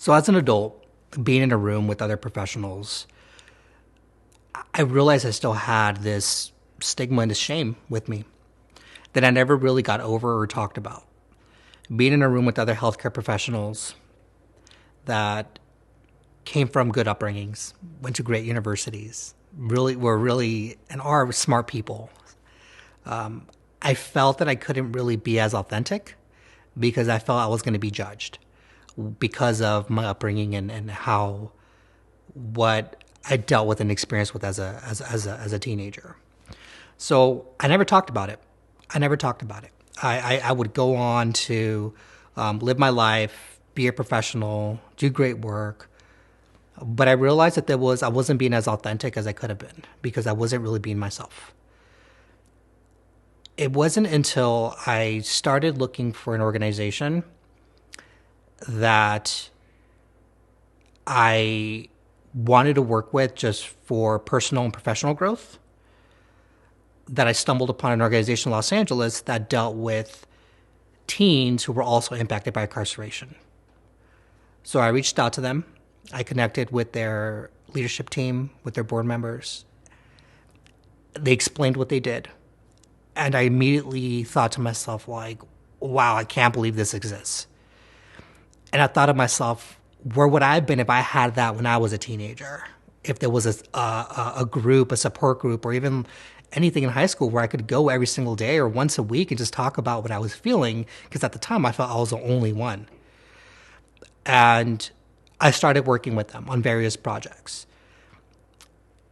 So as an adult, being in a room with other professionals, I realized I still had this stigma and this shame with me that I never really got over or talked about. Being in a room with other healthcare professionals that came from good upbringings, went to great universities, really were really and are smart people. I felt that I couldn't really be as authentic because I felt I was going to be judged because of my upbringing and how what I dealt with and experienced with as a teenager. So I never talked about it. I never talked about it. I would go on to live my life, be a professional, do great work, but I realized that I wasn't being as authentic as I could have been because I wasn't really being myself. It wasn't until I started looking for an organization that I wanted to work with just for personal and professional growth that I stumbled upon an organization in Los Angeles that dealt with teens who were also impacted by incarceration. So I reached out to them. I connected with their leadership team, with their board members. They explained what they did. And I immediately thought to myself, like, wow, I can't believe this exists. And I thought to myself, where would I have been if I had that when I was a teenager? If there was a group, a support group, or even anything in high school where I could go every single day or once a week and just talk about what I was feeling, because at the time I felt I was the only one. And I started working with them on various projects.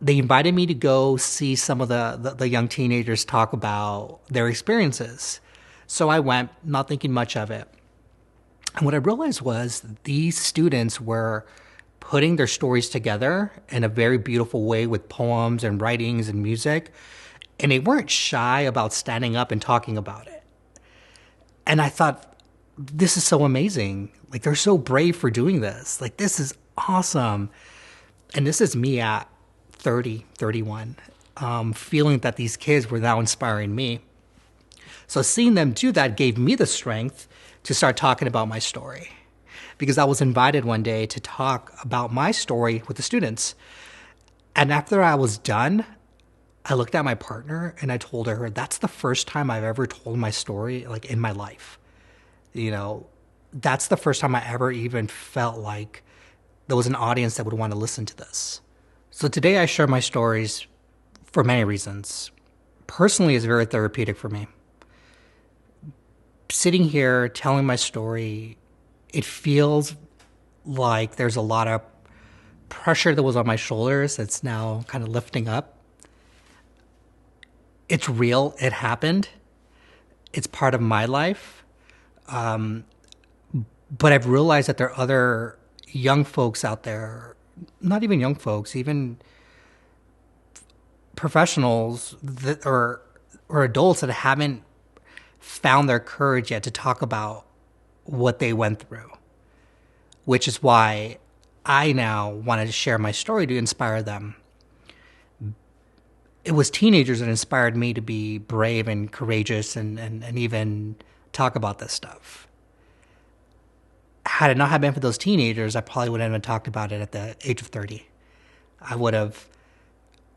They invited me to go see some of the young teenagers talk about their experiences. So I went, not thinking much of it. And what I realized was these students were putting their stories together in a very beautiful way with poems and writings and music. And they weren't shy about standing up and talking about it. And I thought, this is so amazing. Like, they're so brave for doing this. Like, this is awesome. And this is me at 30, 31, feeling that these kids were now inspiring me. So seeing them do that gave me the strength to start talking about my story. Because I was invited one day to talk about my story with the students. And after I was done, I looked at my partner and I told her, that's the first time I've ever told my story, like, in my life. You know, that's the first time I ever even felt like there was an audience that would want to listen to this. So today I share my stories for many reasons. Personally, it's very therapeutic for me. Sitting here telling my story, it feels like there's a lot of pressure that was on my shoulders that's now kind of lifting up. It's real. It happened. It's part of my life. But I've realized that there are other young folks out there, not even young folks, even professionals that or adults that haven't found their courage yet to talk about what they went through, which is why I now wanted to share my story to inspire them. It was teenagers that inspired me to be brave and courageous and even talk about this stuff. Had it not have been for those teenagers, I probably wouldn't have talked about it at the age of 30. I wouldn't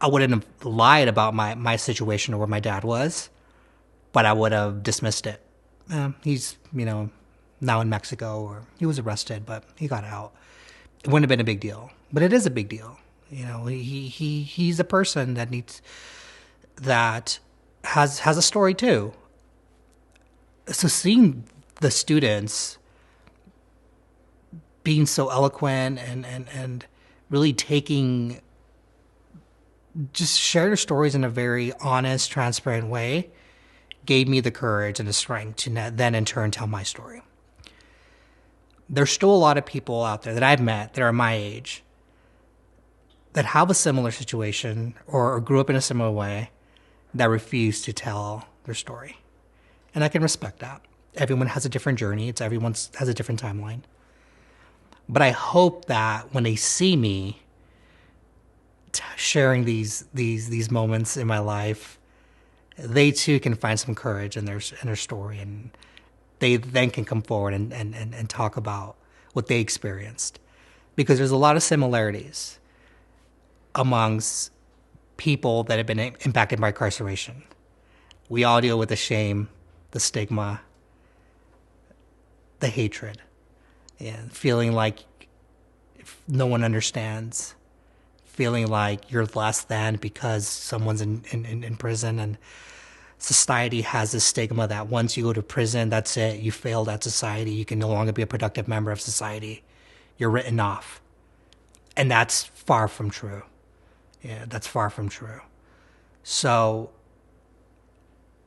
have lied about my situation or where my dad was, but I would have dismissed it. He's, now in Mexico, or he was arrested, but he got out. It wouldn't have been a big deal, but it is a big deal. He's a person that has a story too. So seeing the students being so eloquent and really just share their stories in a very honest, transparent way gave me the courage and the strength to then in turn tell my story. There's still a lot of people out there that I've met that are my age that have a similar situation or grew up in a similar way that refuse to tell their story. And I can respect that. Everyone has a different journey. Everyone has a different timeline. But I hope that when they see me sharing these moments in my life, they too can find some courage in their story, and they then can come forward and talk about what they experienced, because there's a lot of similarities amongst people that have been impacted by incarceration. We all deal with the shame, the stigma, the hatred, and feeling like no one understands, feeling like you're less than because someone's in prison. And society has this stigma that once you go to prison, that's it. You failed at society. You can no longer be a productive member of society. You're written off. And that's far from true. Yeah, that's far from true. So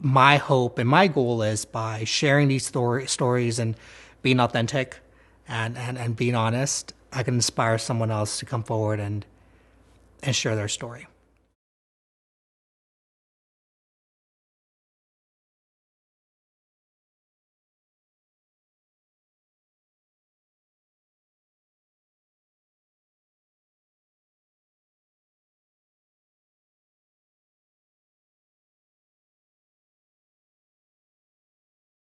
my hope and my goal is, by sharing these stories and being authentic and being honest, I can inspire someone else to come forward and share their story.